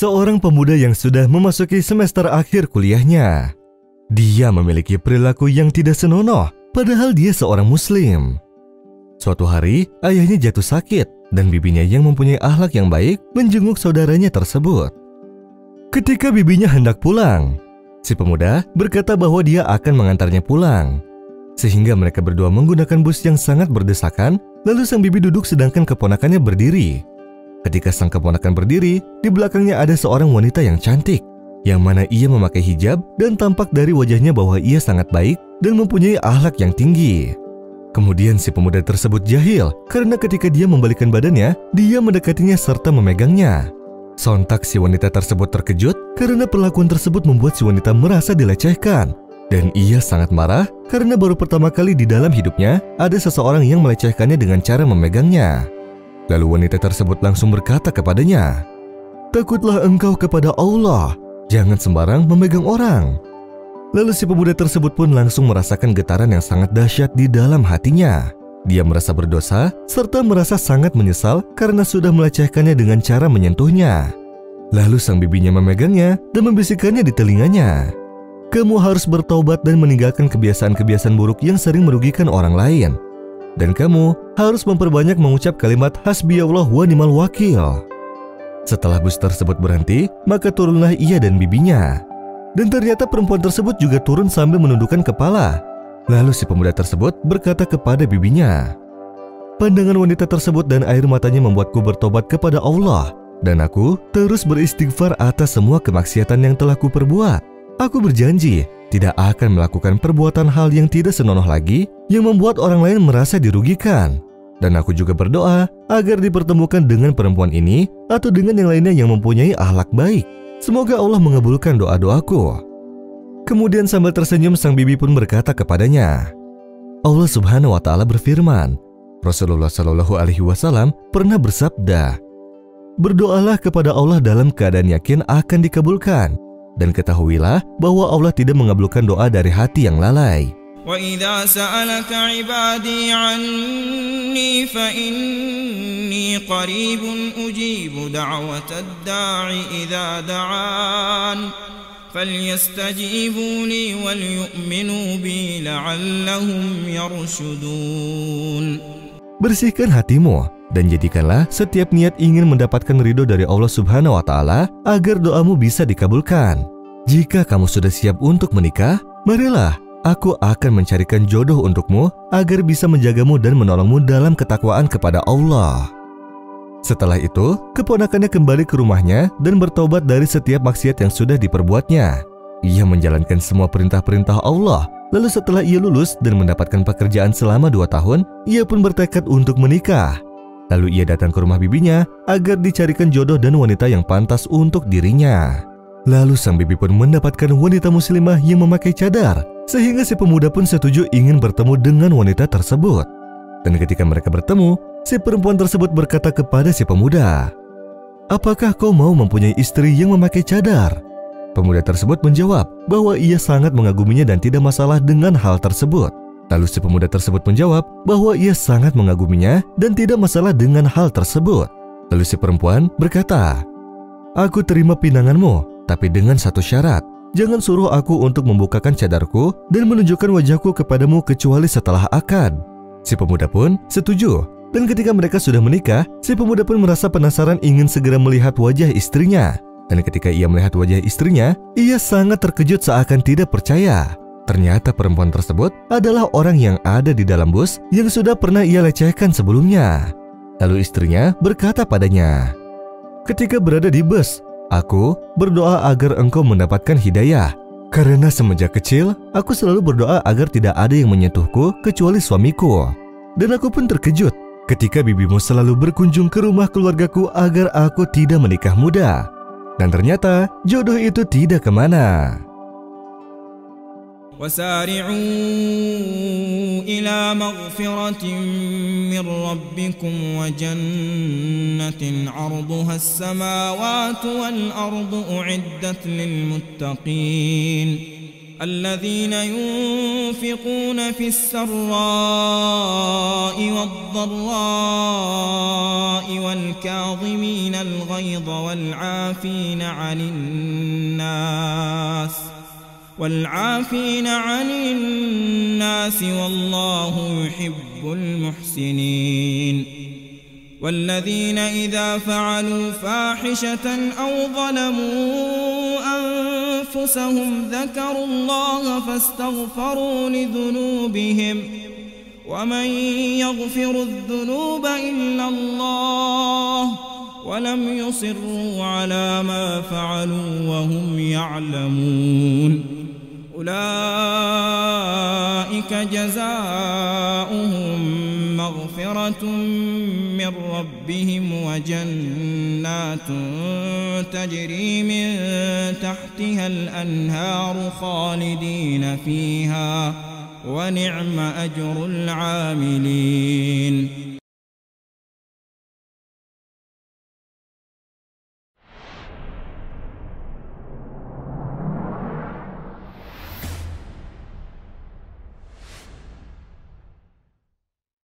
seorang pemuda yang sudah memasuki semester akhir kuliahnya. Dia memiliki perilaku yang tidak senonoh, padahal dia seorang muslim. Suatu hari, ayahnya jatuh sakit dan bibinya yang mempunyai akhlak yang baik menjenguk saudaranya tersebut. Ketika bibinya hendak pulang, si pemuda berkata bahwa dia akan mengantarnya pulang. Sehingga mereka berdua menggunakan bus yang sangat berdesakan, lalu sang bibi duduk sedangkan keponakannya berdiri. Ketika sang keponakan berdiri, di belakangnya ada seorang wanita yang cantik, yang mana ia memakai hijab dan tampak dari wajahnya bahwa ia sangat baik dan mempunyai akhlak yang tinggi. Kemudian si pemuda tersebut jahil karena ketika dia membalikkan badannya, dia mendekatinya serta memegangnya. Sontak si wanita tersebut terkejut karena perlakuan tersebut membuat si wanita merasa dilecehkan. Dan ia sangat marah karena baru pertama kali di dalam hidupnya ada seseorang yang melecehkannya dengan cara memegangnya. Lalu wanita tersebut langsung berkata kepadanya, "Takutlah engkau kepada Allah, jangan sembarang memegang orang." Lalu si pemuda tersebut pun langsung merasakan getaran yang sangat dahsyat di dalam hatinya. Dia merasa berdosa serta merasa sangat menyesal karena sudah melecehkannya dengan cara menyentuhnya. Lalu sang bibinya memegangnya dan membisikkannya di telinganya, "Kamu harus bertaubat dan meninggalkan kebiasaan-kebiasaan buruk yang sering merugikan orang lain. Dan kamu harus memperbanyak mengucap kalimat hasbiyallah wa ni'mal wakil." Setelah bus tersebut berhenti, maka turunlah ia dan bibinya. Dan ternyata perempuan tersebut juga turun sambil menundukkan kepala. Lalu si pemuda tersebut berkata kepada bibinya, "Pandangan wanita tersebut dan air matanya membuatku bertobat kepada Allah. Dan aku terus beristighfar atas semua kemaksiatan yang telah kuperbuat. Aku berjanji tidak akan melakukan perbuatan hal yang tidak senonoh lagi yang membuat orang lain merasa dirugikan. Dan aku juga berdoa agar dipertemukan dengan perempuan ini atau dengan yang lainnya yang mempunyai akhlak baik. Semoga Allah mengabulkan doa-doaku." Kemudian sambil tersenyum sang bibi pun berkata kepadanya, Allah Subhanahu wa Ta'ala berfirman, Rasulullah Shallallahu Alaihi Wasallam pernah bersabda, "Berdoalah kepada Allah dalam keadaan yakin akan dikabulkan, dan ketahuilah bahwa Allah tidak mengabulkan doa dari hati yang lalai." وَإِذَا سَأَلَكَ عِبَادِي عَنِّي فَإِنِّي قَرِيبٌ أُجِيبُ دَعْوَةَ الدَّاعِ إِذَا دَعَانِ فَلْيَسْتَجِيبُوا لِي وَلْيُؤْمِنُوا بِي لَعَلَّهُمْ يَرْشُدُونَ. Bersihkan hatimu dan jadikanlah setiap niat ingin mendapatkan ridho dari Allah Subhanahu wa Ta'ala agar doamu bisa dikabulkan. Jika kamu sudah siap untuk menikah, marilah aku akan mencarikan jodoh untukmu agar bisa menjagamu dan menolongmu dalam ketakwaan kepada Allah. Setelah itu, keponakannya kembali ke rumahnya dan bertobat dari setiap maksiat yang sudah diperbuatnya. Ia menjalankan semua perintah-perintah Allah. Lalu setelah ia lulus dan mendapatkan pekerjaan selama 2 tahun, ia pun bertekad untuk menikah. Lalu ia datang ke rumah bibinya agar dicarikan jodoh dan wanita yang pantas untuk dirinya. Lalu sang bibi pun mendapatkan wanita muslimah yang memakai cadar, sehingga si pemuda pun setuju ingin bertemu dengan wanita tersebut. Dan ketika mereka bertemu, si perempuan tersebut berkata kepada si pemuda, "Apakah kau mau mempunyai istri yang memakai cadar?" Pemuda tersebut menjawab bahwa ia sangat mengaguminya dan tidak masalah dengan hal tersebut. Lalu si pemuda tersebut menjawab bahwa ia sangat mengaguminya dan tidak masalah dengan hal tersebut. Lalu si perempuan berkata, "Aku terima pinanganmu, tapi dengan satu syarat. Jangan suruh aku untuk membukakan cadarku dan menunjukkan wajahku kepadamu kecuali setelah akad." Si pemuda pun setuju. Dan ketika mereka sudah menikah, si pemuda pun merasa penasaran ingin segera melihat wajah istrinya. Dan ketika ia melihat wajah istrinya, ia sangat terkejut seakan tidak percaya. Ternyata perempuan tersebut adalah orang yang ada di dalam bus yang sudah pernah ia lecehkan sebelumnya. Lalu istrinya berkata padanya, "Ketika berada di bus, aku berdoa agar engkau mendapatkan hidayah. Karena semenjak kecil, aku selalu berdoa agar tidak ada yang menyentuhku kecuali suamiku. Dan aku pun terkejut ketika bibimu selalu berkunjung ke rumah keluargaku agar aku tidak menikah muda. Dan ternyata jodoh itu tidak kemana." وسارعوا إلى مغفرة من ربكم وجنة عرضها السماوات والأرض أعدت للمتقين الذين ينفقون في السراء والضراء والكاظمين الغيظ والعافين عن الناس والله يحب المحسنين. والذين إذا فعلوا فاحشة أو ظلموا أنفسهم ذكروا الله فاستغفروا لذنوبهم ومن يغفر الذنوب إلا الله ولم يصروا على ما فعلوا وهم يعلمون. أولئك جزاؤهم مغفرة من ربهم وجنات تجري من تحتها الأنهار خالدين فيها ونعم أجر العاملين.